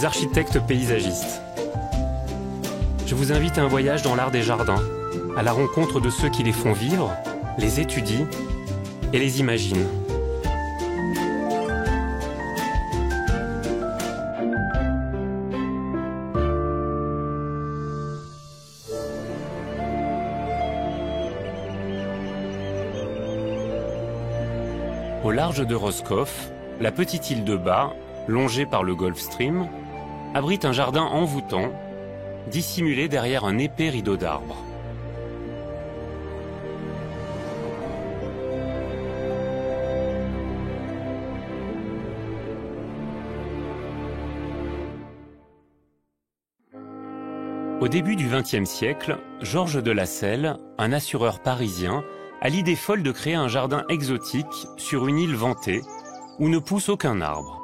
des architectes paysagistes. Je vous invite à un voyage dans l'art des jardins, à la rencontre de ceux qui les font vivre, les étudient et les imaginent. Au large de Roscoff, la petite île de Bas, longée par le Gulf Stream, abrite un jardin envoûtant, dissimulé derrière un épais rideau d'arbres. Au début du XXe siècle, Georges de Lasselle, un assureur parisien, a l'idée folle de créer un jardin exotique sur une île vantée où ne pousse aucun arbre.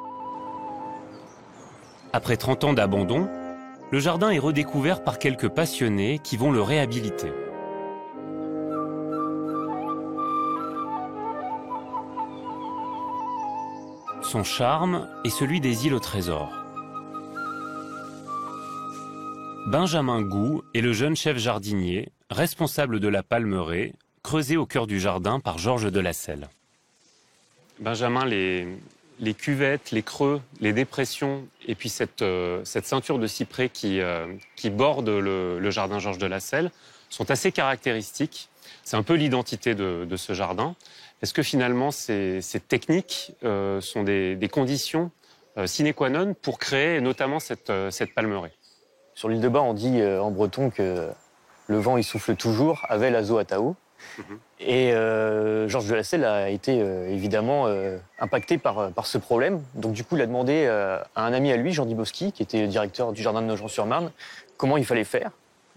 Après 30 ans d'abandon, le jardin est redécouvert par quelques passionnés qui vont le réhabiliter. Son charme est celui des îles au trésor. Benjamin Gou est le jeune chef jardinier, responsable de la palmeraie, creusée au cœur du jardin par Georges de Lasselle. Benjamin, les cuvettes, les creux, les dépressions et puis cette ceinture de cyprès qui borde le jardin Georges de Lasselle sont assez caractéristiques. C'est un peu l'identité de ce jardin. Est-ce que finalement ces techniques sont des conditions sine qua non pour créer notamment cette palmeraie? Sur l'île de Bas, on dit en breton que le vent il souffle toujours, avec l'azo à Tao. Et Georges de Lasselle a été évidemment impacté par ce problème. Donc du coup, il a demandé à un ami à lui, Jean Dybowski, qui était directeur du jardin de Nogent-sur-Marne, comment il fallait faire.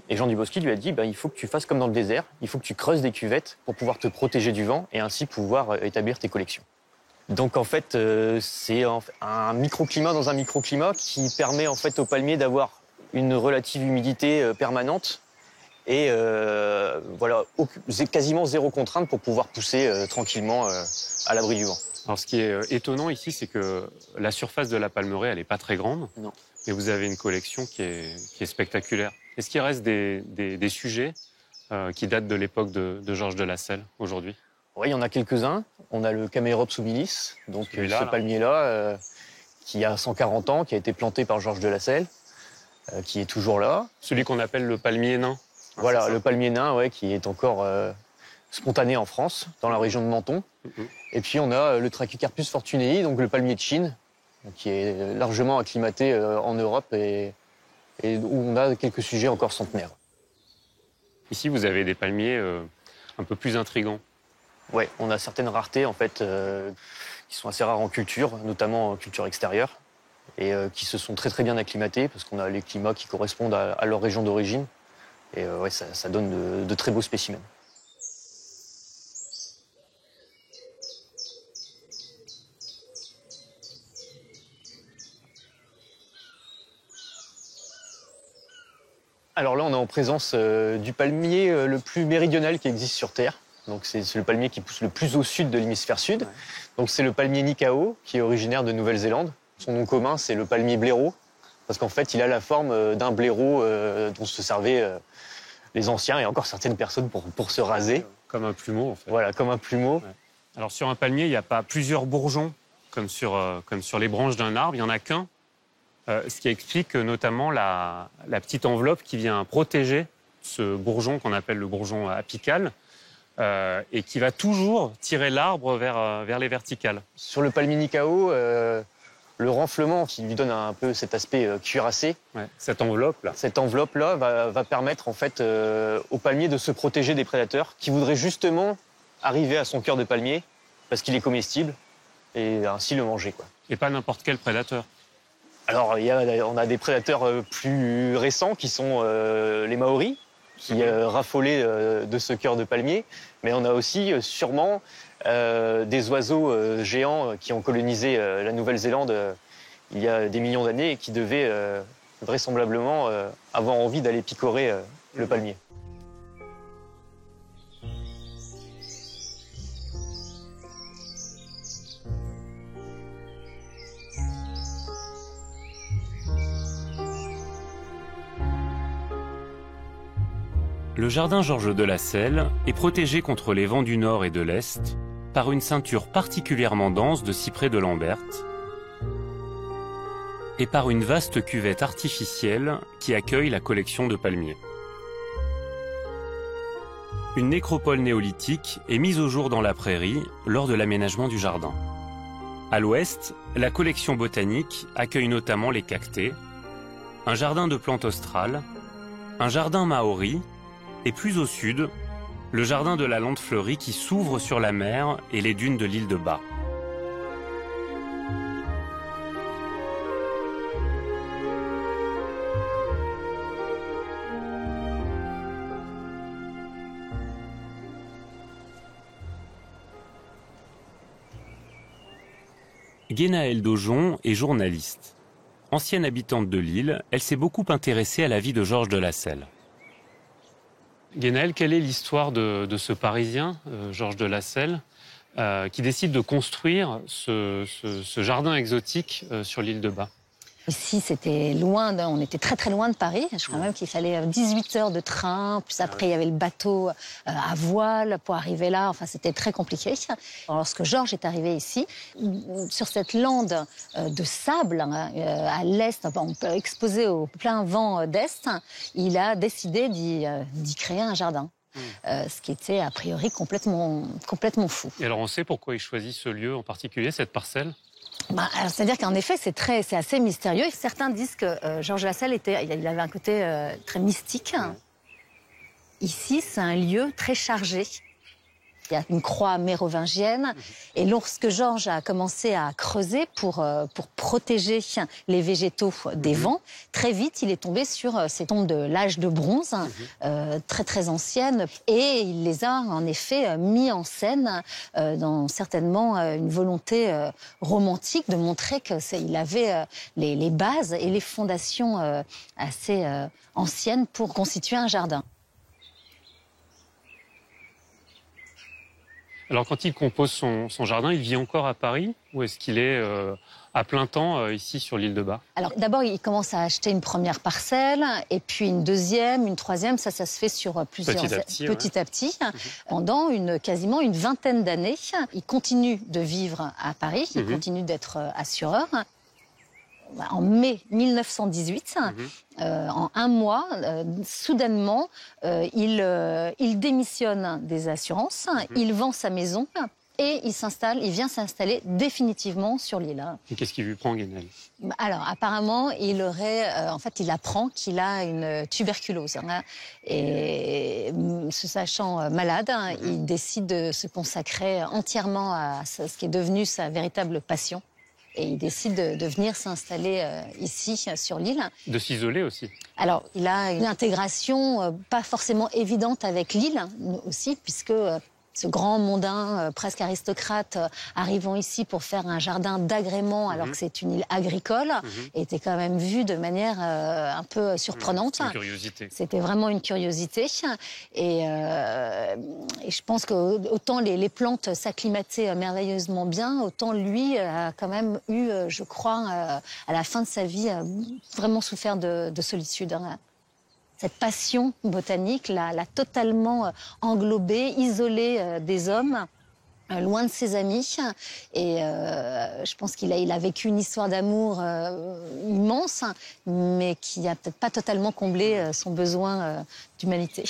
Et Jean Dybowski lui a dit, il faut que tu fasses comme dans le désert, il faut que tu creuses des cuvettes pour pouvoir te protéger du vent et ainsi pouvoir établir tes collections. Donc en fait, c'est un microclimat dans un microclimat qui permet en fait aux palmiers d'avoir une relative humidité permanente et voilà, quasiment zéro contrainte pour pouvoir pousser tranquillement à l'abri du vent. Alors ce qui est étonnant ici, c'est que la surface de la palmeraie, elle n'est pas très grande, non. Mais vous avez une collection qui est spectaculaire. Est-ce qu'il reste des sujets qui datent de l'époque de Georges de Lasselle aujourd'hui? Oui, il y en a quelques-uns. On a le Camerops humilis, donc ce palmier-là, qui a 140 ans, qui a été planté par Georges de Lasselle, qui est toujours là. Celui qu'on appelle le palmier nain. Voilà, le palmier nain, ouais, qui est encore spontané en France, dans la région de Menton. Et puis on a le Trachycarpus fortunei, donc le palmier de Chine, qui est largement acclimaté en Europe et où on a quelques sujets encore centenaires. Ici, vous avez des palmiers un peu plus intrigants. Oui, on a certaines raretés en fait qui sont assez rares en culture, notamment en culture extérieure, et qui se sont très très bien acclimatés parce qu'on a les climats qui correspondent à leur région d'origine. Et ouais, ça donne de très beaux spécimens. Alors là, on est en présence du palmier le plus méridional qui existe sur Terre. Donc c'est le palmier qui pousse le plus au sud de l'hémisphère sud. Ouais. Donc c'est le palmier Nikao, qui est originaire de Nouvelle-Zélande. Son nom commun, c'est le palmier blaireau, parce qu'en fait, il a la forme d'un blaireau dont se servaient les anciens et encore certaines personnes pour se raser. Comme un plumeau, en fait. Voilà, comme un plumeau. Ouais. Alors sur un palmier, il n'y a pas plusieurs bourgeons, comme sur les branches d'un arbre, il n'y en a qu'un. Ce qui explique notamment la petite enveloppe qui vient protéger ce bourgeon qu'on appelle le bourgeon apical et qui va toujours tirer l'arbre vers les verticales. Sur le palmier Nikao, le renflement qui lui donne un peu cet aspect cuirassé, ouais, cette enveloppe-là va permettre en fait au palmier de se protéger des prédateurs qui voudraient justement arriver à son cœur de palmier parce qu'il est comestible et ainsi le manger, quoi. Et pas n'importe quel prédateur. Alors, on a des prédateurs plus récents qui sont les Maoris, qui raffolaient de ce cœur de palmier. Mais on a aussi sûrement des oiseaux géants qui ont colonisé la Nouvelle-Zélande il y a des millions d'années et qui devaient vraisemblablement avoir envie d'aller picorer le palmier. Le jardin Georges de Lasselle est protégé contre les vents du nord et de l'est par une ceinture particulièrement dense de cyprès de Lamberthe et par une vaste cuvette artificielle qui accueille la collection de palmiers. Une nécropole néolithique est mise au jour dans la prairie lors de l'aménagement du jardin. À l'ouest, la collection botanique accueille notamment les cactées, un jardin de plantes australes, un jardin maori et plus au sud, le jardin de la Lande fleurie qui s'ouvre sur la mer et les dunes de l'île de Bas. Guénaëlle Daujon est journaliste. Ancienne habitante de Lille, elle s'est beaucoup intéressée à la vie de Georges de Lasselle. Guénaëlle, quelle est l'histoire de ce Parisien, Georges de Lasselle, qui décide de construire ce jardin exotique sur l'île de Bas? Ici, c'était loin, on était très très loin de Paris. Je crois même qu'il fallait 18 heures de train. Puis après, il y avait le bateau à voile pour arriver là. Enfin, c'était très compliqué. Alors, lorsque Georges est arrivé ici, sur cette lande de sable à l'est, exposée au plein vent d'est, il a décidé d'y créer un jardin. Ce qui était a priori complètement fou. Et alors, on sait pourquoi il choisit ce lieu en particulier, cette parcelle? C'est-à-dire qu'en effet, c'est assez mystérieux. Certains disent que Georges Lasselle il avait un côté très mystique. Ici, c'est un lieu très chargé. Il y a une croix mérovingienne. Et lorsque Georges a commencé à creuser pour protéger les végétaux des vents, très vite, il est tombé sur ces tombes de l'âge de bronze, très très anciennes. Et il les a en effet mis en scène dans certainement une volonté romantique de montrer qu'il avait les bases et les fondations assez anciennes pour constituer un jardin. Alors quand il compose son jardin, il vit encore à Paris ou est-ce qu'il est à plein temps ici sur l'île de Bas? Alors d'abord, il commence à acheter une première parcelle et puis une deuxième, une troisième. Ça se fait sur plusieurs petit à petit. Pendant quasiment une vingtaine d'années, il continue de vivre à Paris, il continue d'être assureur. En mai 1918, en un mois, soudainement, il démissionne des assurances, il vend sa maison et il vient s'installer définitivement sur l'île. Et qu'est-ce qui lui prend, Guénaëlle? Alors, apparemment, il apprend qu'il a une tuberculose. Et se sachant malade, il décide de se consacrer entièrement à ce qui est devenu sa véritable passion. Et il décide de venir s'installer ici, sur l'île. De s'isoler aussi? Alors, il a une intégration pas forcément évidente avec l'île aussi, puisque ce grand mondain, presque aristocrate, arrivant ici pour faire un jardin d'agrément, alors que c'est une île agricole, était quand même vu de manière un peu surprenante. Une curiosité. C'était vraiment une curiosité. Et je pense qu'autant les plantes s'acclimataient merveilleusement bien, autant lui a quand même eu, je crois, à la fin de sa vie, vraiment souffert de solitude. Cette passion botanique l'a totalement englobé, isolé des hommes, loin de ses amis. Et je pense qu'il a vécu une histoire d'amour immense, mais qui n'a peut-être pas totalement comblé son besoin d'humanité.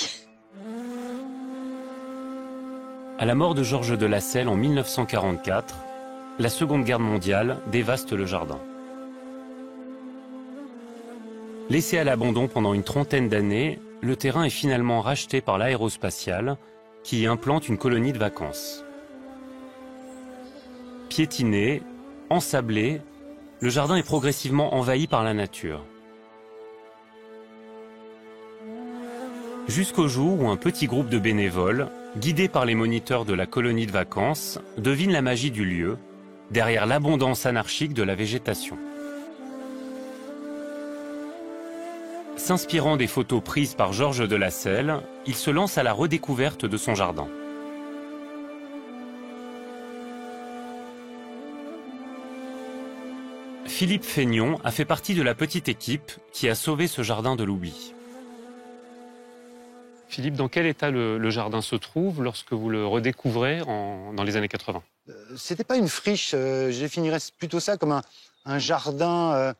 À la mort de Georges de Lasselle en 1944, la Seconde Guerre mondiale dévaste le jardin. Laissé à l'abandon pendant une trentaine d'années, le terrain est finalement racheté par l'aérospatiale qui y implante une colonie de vacances. Piétiné, ensablé, le jardin est progressivement envahi par la nature. Jusqu'au jour où un petit groupe de bénévoles, guidés par les moniteurs de la colonie de vacances, devine la magie du lieu, derrière l'abondance anarchique de la végétation. S'inspirant des photos prises par Georges de Lasselle, il se lance à la redécouverte de son jardin. Philippe Fénion a fait partie de la petite équipe qui a sauvé ce jardin de l'oubli. Philippe, dans quel état le jardin se trouve lorsque vous le redécouvrez dans les années 80? C'était pas une friche, je définirais plutôt ça comme un jardin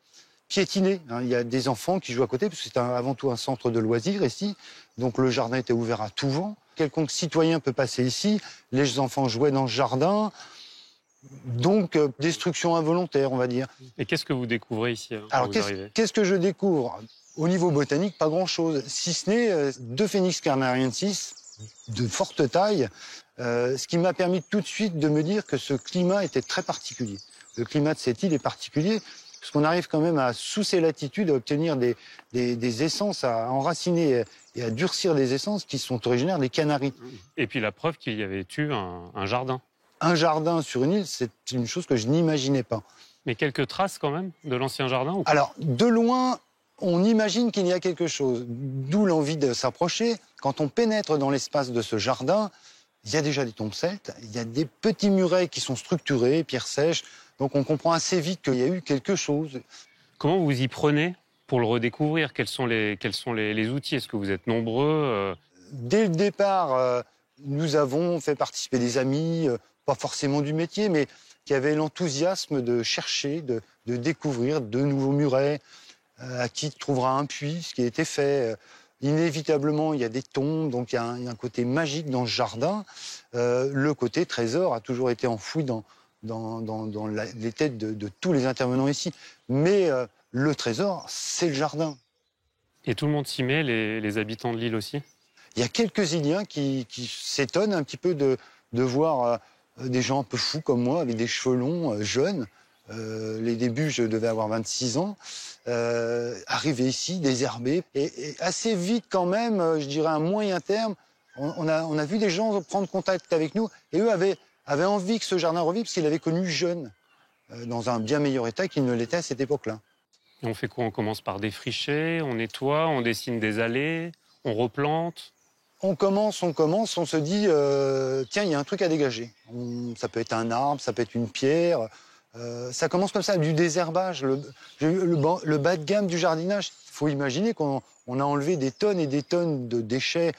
piétiné. Hein. Il y a des enfants qui jouent à côté, parce que c'est avant tout un centre de loisirs ici. Donc le jardin était ouvert à tout vent. Quelconque citoyen peut passer ici. Les enfants jouaient dans ce jardin. Donc destruction involontaire, on va dire. Et qu'est-ce que vous découvrez ici Alors qu'est-ce que je découvre? Au niveau botanique, pas grand-chose, si ce n'est 2 Phoenix carnariensis de forte taille, ce qui m'a permis tout de suite de me dire que ce climat était très particulier. Le climat de cette île est particulier, parce qu'on arrive quand même sous ces latitudes, à obtenir des essences, à enraciner et à durcir des essences qui sont originaires des Canaries. Et puis la preuve qu'il y avait eu un jardin. Un jardin sur une île, c'est une chose que je n'imaginais pas. Mais quelques traces quand même de l'ancien jardin ou pas? Alors, de loin, on imagine qu'il y a quelque chose, d'où l'envie de s'approcher. Quand on pénètre dans l'espace de ce jardin, il y a déjà des tombes celtes, il y a des petits murets qui sont structurés, pierres sèches, donc on comprend assez vite qu'il y a eu quelque chose. Comment vous y prenez pour le redécouvrir? Quels sont les outils? Est-ce que vous êtes nombreux? Dès le départ, nous avons fait participer des amis, pas forcément du métier, mais qui avaient l'enthousiasme de chercher, de découvrir de nouveaux murets, à qui trouvera un puits, ce qui a été fait. Inévitablement, il y a des tombes, donc il y a un côté magique dans ce jardin. Le côté trésor a toujours été enfoui dans les têtes de tous les intervenants ici. Mais le trésor, c'est le jardin. Et tout le monde s'y met, les habitants de l'île aussi? Il y a quelques Iliens qui s'étonnent un petit peu de voir des gens un peu fous comme moi, avec des cheveux longs, jeunes. Les débuts, je devais avoir 26 ans. Arriver ici, désherbé, et assez vite quand même, je dirais à moyen terme, on a vu des gens prendre contact avec nous, et eux avaient envie que ce jardin revive, parce qu'ils l'avaient connu jeune, dans un bien meilleur état qu'il ne l'était à cette époque-là. Et on fait quoi? On commence par défricher, on nettoie, on dessine des allées, on replante? On commence, on se dit, tiens, il y a un truc à dégager. Ça peut être un arbre, ça peut être une pierre. Ça commence comme ça, du désherbage, le bas de gamme du jardinage. Il faut imaginer qu'on a enlevé des tonnes et des tonnes de déchets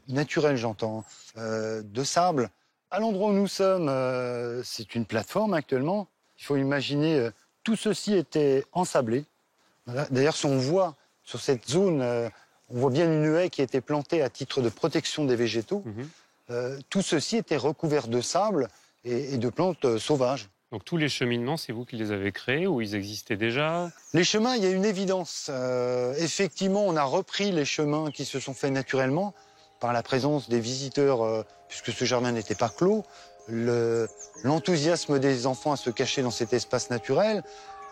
naturels, j'entends, de sable. À l'endroit où nous sommes, c'est une plateforme actuellement. Il faut imaginer, tout ceci était ensablé. Voilà. D'ailleurs, si on voit sur cette zone, on voit bien une haie qui a été plantée à titre de protection des végétaux. Tout ceci était recouvert de sable et de plantes sauvages. Donc tous les cheminements, c'est vous qui les avez créés ou ils existaient déjà? Les chemins, il y a une évidence. Effectivement, on a repris les chemins qui se sont faits naturellement par la présence des visiteurs, puisque ce jardin n'était pas clos. L'enthousiasme des enfants à se cacher dans cet espace naturel.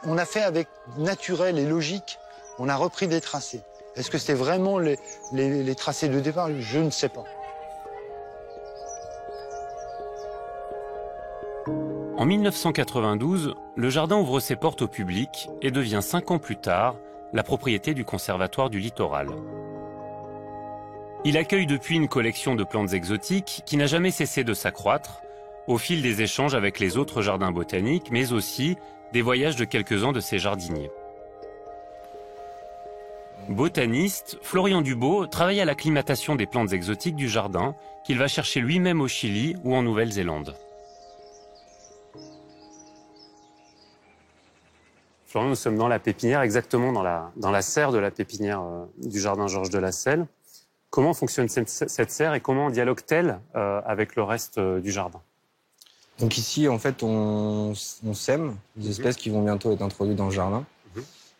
On a fait avec naturel et logique. On a repris des tracés. Est-ce que c'était vraiment les tracés de départ? Je ne sais pas. En 1992, le jardin ouvre ses portes au public et devient 5 ans plus tard la propriété du Conservatoire du Littoral. Il accueille depuis une collection de plantes exotiques qui n'a jamais cessé de s'accroître au fil des échanges avec les autres jardins botaniques, mais aussi des voyages de quelques-uns de ses jardiniers. Botaniste, Florian Dubo travaille à l'acclimatation des plantes exotiques du jardin qu'il va chercher lui-même au Chili ou en Nouvelle-Zélande. Florian, nous sommes dans la pépinière, exactement dans la serre de la pépinière du jardin Georges de Lasselle. Comment fonctionne cette serre et comment dialogue-t-elle avec le reste du jardin? Donc ici, en fait, on sème des espèces qui vont bientôt être introduites dans le jardin.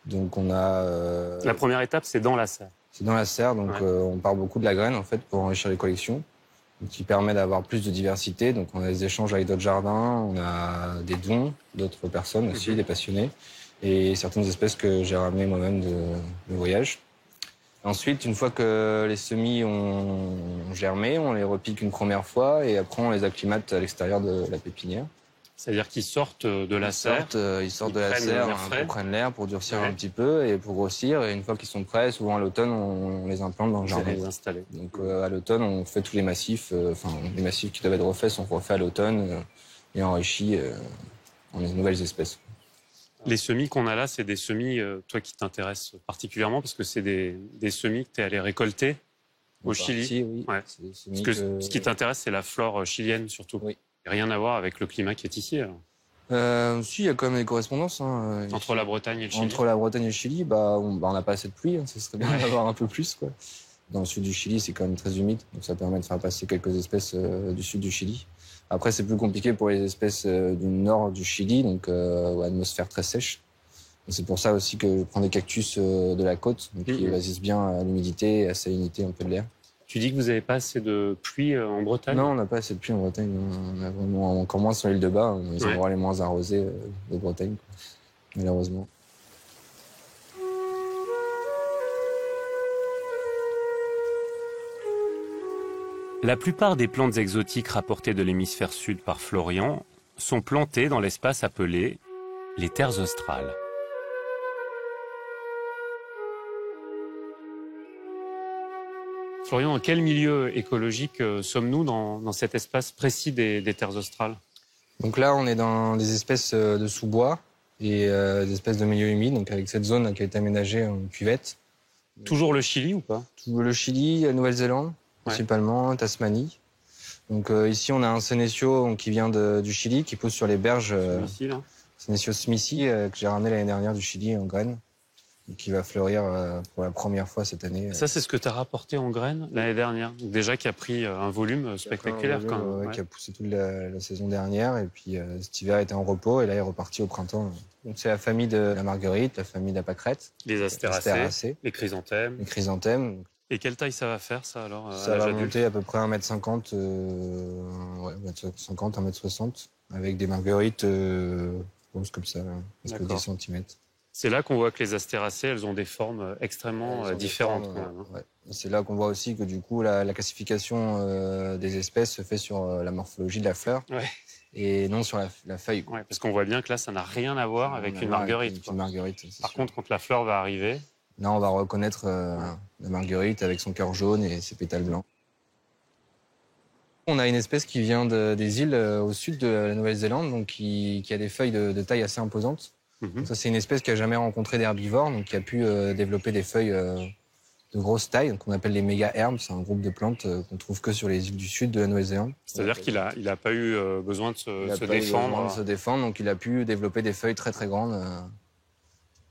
Donc on a... La première étape, c'est dans la serre. C'est dans la serre, donc on part beaucoup de la graine, en fait, pour enrichir les collections, qui permet d'avoir plus de diversité. Donc on a des échanges avec d'autres jardins, on a des dons d'autres personnes aussi, des passionnés, et certaines espèces que j'ai ramenées moi-même de voyage. Ensuite, une fois que les semis ont germé, on les repique une première fois et après on les acclimate à l'extérieur de la pépinière. C'est-à-dire qu'ils sortent de la serre. Ils sortent de la serre pour prendre l'air, pour durcir un petit peu et pour grossir. Et une fois qu'ils sont prêts, souvent à l'automne, on les implante dans le jardin. Les installer. Donc à l'automne, on fait tous les massifs. Les massifs qui doivent être refaits sont refaits à l'automne et enrichis en nouvelles espèces. Les semis qu'on a là, c'est des semis, toi qui t'intéresses particulièrement, parce que c'est des semis que tu es allé récolter Au Chili. Partie, oui. Ouais. C'est Parce que ce qui t'intéresse, c'est la flore chilienne surtout. Oui. Rien à voir avec le climat qui est ici, alors. Si, il y a quand même des correspondances. Hein, Entre la Bretagne et le Chili. Entre la Bretagne et le Chili, on n'a pas assez de pluie. Hein, ça serait bien d'avoir un peu plus, quoi. Dans le sud du Chili, c'est quand même très humide, donc ça permet de faire passer quelques espèces du sud du Chili. Après, c'est plus compliqué pour les espèces du nord du Chili, donc atmosphère très sèche. C'est pour ça aussi que je prends des cactus de la côte, donc qui résistent bien à l'humidité et à la salinité un peu de l'air. Tu dis que vous n'avez pas assez de pluie en Bretagne? Non, on n'a pas assez de pluie en Bretagne. On a vraiment encore moins sur l'île de Bas, les endroits les moins arrosés de Bretagne, quoi, malheureusement. La plupart des plantes exotiques rapportées de l'hémisphère sud par Florian sont plantées dans l'espace appelé les terres australes. Florian, dans quel milieu écologique sommes-nous dans cet espace précis des terres australes? Donc là, on est dans des espèces de sous-bois et des espèces de milieux humides, donc avec cette zone qui a été aménagée en cuvette. Toujours le Chili ou pas? Le Chili, la Nouvelle-Zélande, principalement, Tasmanie. Donc ici, on a un sénécio qui vient du Chili, qui pousse sur les berges. Ici, là. Sénécio smithi, que j'ai ramené l'année dernière du Chili en graines, et qui va fleurir pour la première fois cette année. Ça, c'est ce que tu as rapporté en graines l'année dernière. Donc déjà, qui a pris un volume spectaculaire quand même. Qui a poussé toute la saison dernière, et puis cet hiver était en repos, et là, il est reparti au printemps. Donc c'est la famille de la marguerite, la famille de la pâquerette. Les astéracées, les chrysanthèmes. Les chrysanthèmes. Et quelle taille ça va faire, ça, alors? Ça va monter à peu près 1m50, 1m50, 1m60, avec des marguerites grosses comme ça, presque 10 cm. C'est là qu'on voit que les astéracées, elles ont des formes extrêmement différentes. C'est là qu'on voit aussi que du coup, la classification des espèces se fait sur la morphologie de la fleur et non sur la feuille. Ouais, parce qu'on voit bien que là, ça n'a rien à voir avec une marguerite. Par contre, quand la fleur va arriver... Là, on va reconnaître la marguerite avec son cœur jaune et ses pétales blancs. On a une espèce qui vient des îles au sud de la Nouvelle-Zélande, donc qui a des feuilles de taille assez imposante. Donc ça, c'est une espèce qui n'a jamais rencontré d'herbivores, donc qui a pu développer des feuilles de grosse taille, qu'on appelle les méga-herbes. C'est un groupe de plantes qu'on trouve que sur les îles du sud de la Nouvelle-Zélande. C'est-à-dire qu'il a pas eu besoin de se défendre. Donc il a pu développer des feuilles très très grandes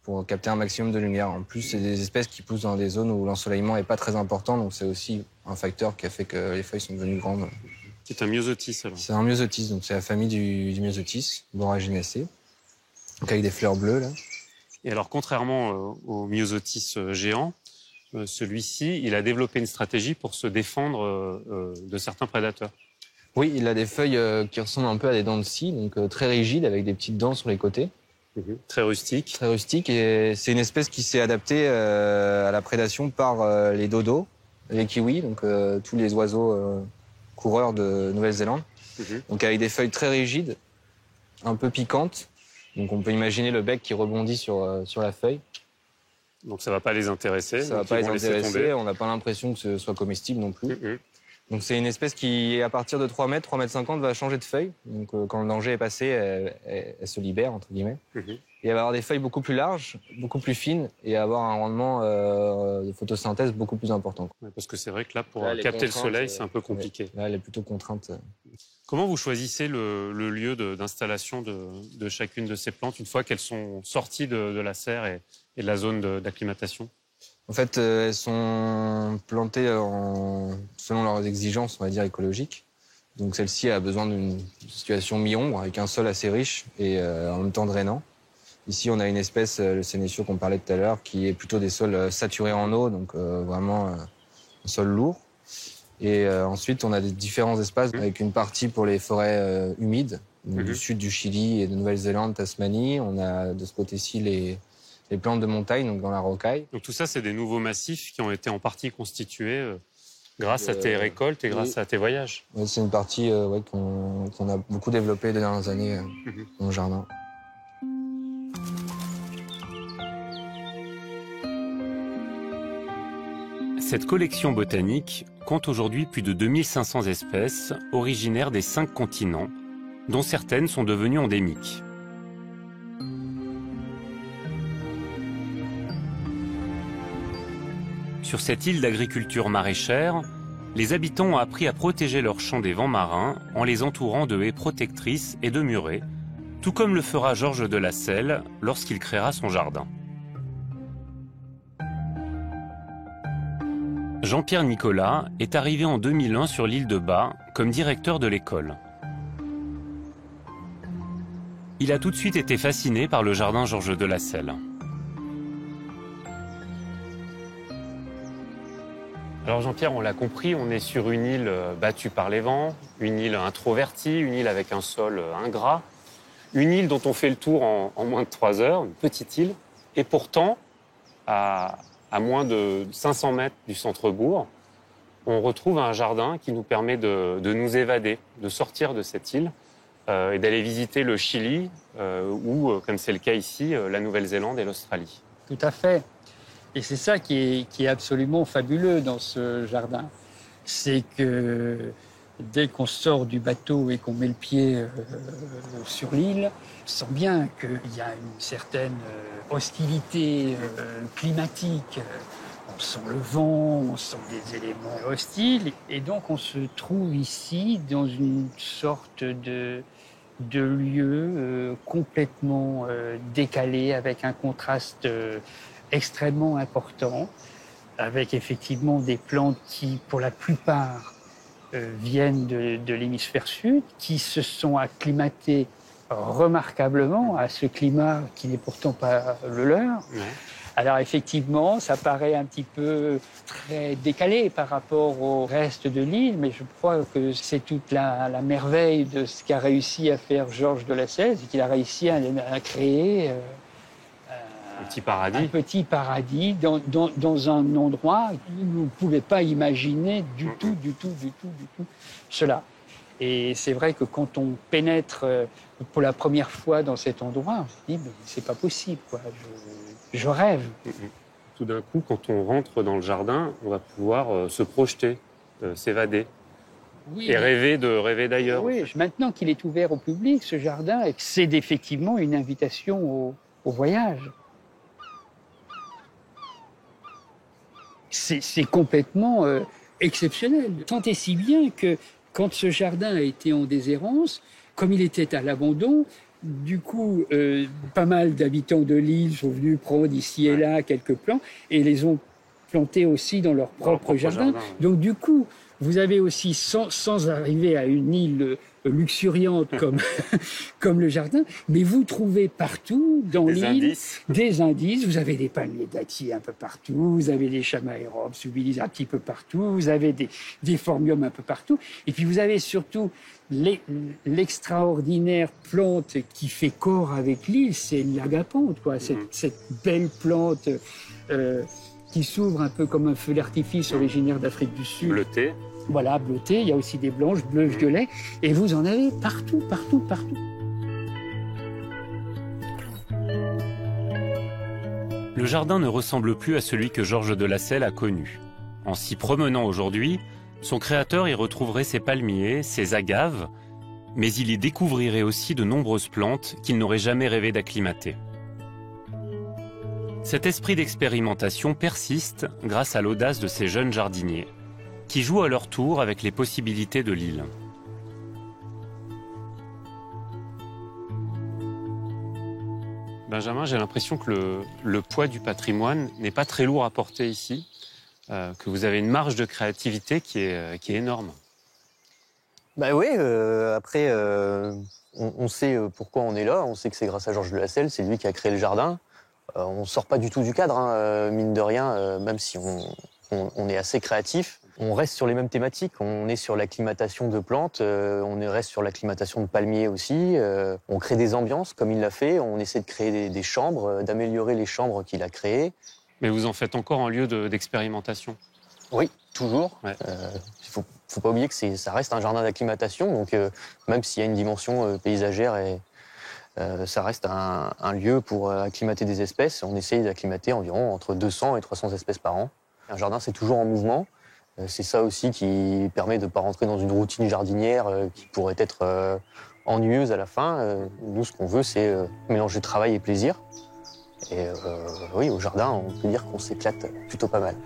pour capter un maximum de lumière. En plus, c'est des espèces qui poussent dans des zones où l'ensoleillement n'est pas très important, donc c'est aussi un facteur qui a fait que les feuilles sont devenues grandes. C'est un myosotis, alors? C'est un myosotis, donc c'est la famille du myosotis, Boraginaceae, donc avec des fleurs bleues, là. Et alors, contrairement au myosotis géant, celui-ci, il a développé une stratégie pour se défendre de certains prédateurs. Oui, il a des feuilles qui ressemblent un peu à des dents de scie, donc très rigides, avec des petites dents sur les côtés. Très rustique. Très rustique, et c'est une espèce qui s'est adaptée à la prédation par les dodos, les kiwis, donc tous les oiseaux coureurs de Nouvelle-Zélande. Donc avec des feuilles très rigides, un peu piquantes. Donc on peut imaginer le bec qui rebondit sur la feuille. Donc ça va pas les intéresser. Ça va pas les intéresser, on n'a pas l'impression que ce soit comestible non plus. Donc c'est une espèce qui, à partir de 3 mètres, 3,50 m, va changer de feuille. Donc quand le danger est passé, elle se libère, entre guillemets. Et elle va avoir des feuilles beaucoup plus larges, beaucoup plus fines, et avoir un rendement de photosynthèse beaucoup plus important. Ouais, parce que c'est vrai que là, pour capter le soleil, c'est un peu compliqué. Là, elle est plutôt contrainte. Comment vous choisissez le lieu d'installation de chacune de ces plantes une fois qu'elles sont sorties de la serre et de la zone d'acclimatation? En fait, elles sont plantées selon leurs exigences, on va dire, écologiques. Donc celle-ci a besoin d'une situation mi-ombre, avec un sol assez riche et en même temps drainant. Ici, on a une espèce, le sénécio qu'on parlait tout à l'heure, qui est plutôt des sols saturés en eau, donc vraiment un sol lourd. Et ensuite, on a des différents espaces, avec une partie pour les forêts humides, du sud du Chili et de Nouvelle-Zélande, Tasmanie. On a de ce côté-ci les plantes de montagne, donc dans la rocaille. Donc tout ça, c'est des nouveaux massifs qui ont été en partie constitués grâce à tes récoltes et grâce à tes voyages. Ouais, c'est une partie qu'on a beaucoup développée les dernières années dans le jardin. Cette collection botanique compte aujourd'hui plus de 2500 espèces originaires des 5 continents, dont certaines sont devenues endémiques. Sur cette île d'agriculture maraîchère, les habitants ont appris à protéger leurs champs des vents marins en les entourant de haies protectrices et de murets, tout comme le fera Georges de Lasselle lorsqu'il créera son jardin. Jean-Pierre Nicolas est arrivé en 2001 sur l'île de Bas comme directeur de l'école. Il a tout de suite été fasciné par le jardin Georges de Lasselle. Alors Jean-Pierre, on l'a compris, on est sur une île battue par les vents, une île introvertie, une île avec un sol ingrat, une île dont on fait le tour en moins de 3 heures, une petite île, et pourtant, à moins de 500 mètres du centre-bourg, on retrouve un jardin qui nous permet de nous évader, de sortir de cette île et d'aller visiter le Chili ou, comme c'est le cas ici, la Nouvelle-Zélande et l'Australie. Tout à fait. Et c'est ça qui est absolument fabuleux dans ce jardin. C'est que dès qu'on sort du bateau et qu'on met le pied sur l'île, on sent bien qu'il y a une certaine hostilité climatique. On sent le vent, on sent des éléments hostiles. Et donc on se trouve ici dans une sorte de lieu complètement décalé, avec un contraste extrêmement important, avec effectivement des plantes qui, pour la plupart, viennent de l'hémisphère sud, qui se sont acclimatées remarquablement à ce climat qui n'est pourtant pas le leur. Ouais. Alors effectivement, ça paraît un petit peu très décalé par rapport au reste de l'île, mais je crois que c'est toute la merveille de ce qu'a réussi à faire Georges de Lasselle, c'est qu'il a réussi à créer un petit paradis dans un endroit où vous ne pouvez pas imaginer du tout cela. Et c'est vrai que quand on pénètre pour la première fois dans cet endroit, on se dit mais c'est pas possible, quoi. Je rêve. Tout d'un coup, quand on rentre dans le jardin, on va pouvoir se projeter, s'évader. Oui, et rêver d'ailleurs. Oui, maintenant qu'il est ouvert au public, ce jardin, c'est effectivement une invitation au voyage. C'est complètement exceptionnel. Tant et si bien que quand ce jardin a été en déshérence, comme il était à l'abandon, du coup, pas mal d'habitants de l'île sont venus prendre ici et là quelques plants et les ont plantés aussi dans leur propre jardin. Donc du coup, vous avez aussi, sans arriver à une île luxuriante comme le jardin, mais vous trouvez partout dans l'île des indices. Vous avez des palmiers dattiers un peu partout, vous avez des chamaéropes subtilis un petit peu partout, vous avez des phormiums un peu partout, et puis vous avez surtout l'extraordinaire plante qui fait corps avec l'île, c'est l'agapanthe, quoi. Cette belle plante qui s'ouvre un peu comme un feu d'artifice originaire d'Afrique du Sud. Bleutée. Voilà, bleutée. Il y a aussi des blanches, bleues, violet. Et vous en avez partout. Le jardin ne ressemble plus à celui que Georges de Lasselle a connu. En s'y promenant aujourd'hui, son créateur y retrouverait ses palmiers, ses agaves, mais il y découvrirait aussi de nombreuses plantes qu'il n'aurait jamais rêvé d'acclimater. Cet esprit d'expérimentation persiste grâce à l'audace de ces jeunes jardiniers, qui jouent à leur tour avec les possibilités de l'île. Benjamin, j'ai l'impression que le poids du patrimoine n'est pas très lourd à porter ici, que vous avez une marge de créativité qui est énorme. Bah oui, après, on sait pourquoi on est là, on sait que c'est grâce à Georges de Lasselle, c'est lui qui a créé le jardin. On ne sort pas du tout du cadre, hein, mine de rien, même si on est assez créatif. On reste sur les mêmes thématiques, on est sur l'acclimatation de plantes, on reste sur l'acclimatation de palmiers aussi, on crée des ambiances comme il l'a fait, on essaie de créer des chambres, d'améliorer les chambres qu'il a créées. Mais vous en faites encore un lieu d'expérimentation? Oui, toujours. Ouais. Faut pas oublier que ça reste un jardin d'acclimatation, donc même s'il y a une dimension paysagère, ça reste un lieu pour acclimater des espèces. On essaye d'acclimater environ entre 200 et 300 espèces par an. Un jardin, c'est toujours en mouvement. C'est ça aussi qui permet de ne pas rentrer dans une routine jardinière qui pourrait être ennuyeuse à la fin. Nous, ce qu'on veut, c'est mélanger travail et plaisir. Et oui, au jardin, on peut dire qu'on s'éclate plutôt pas mal.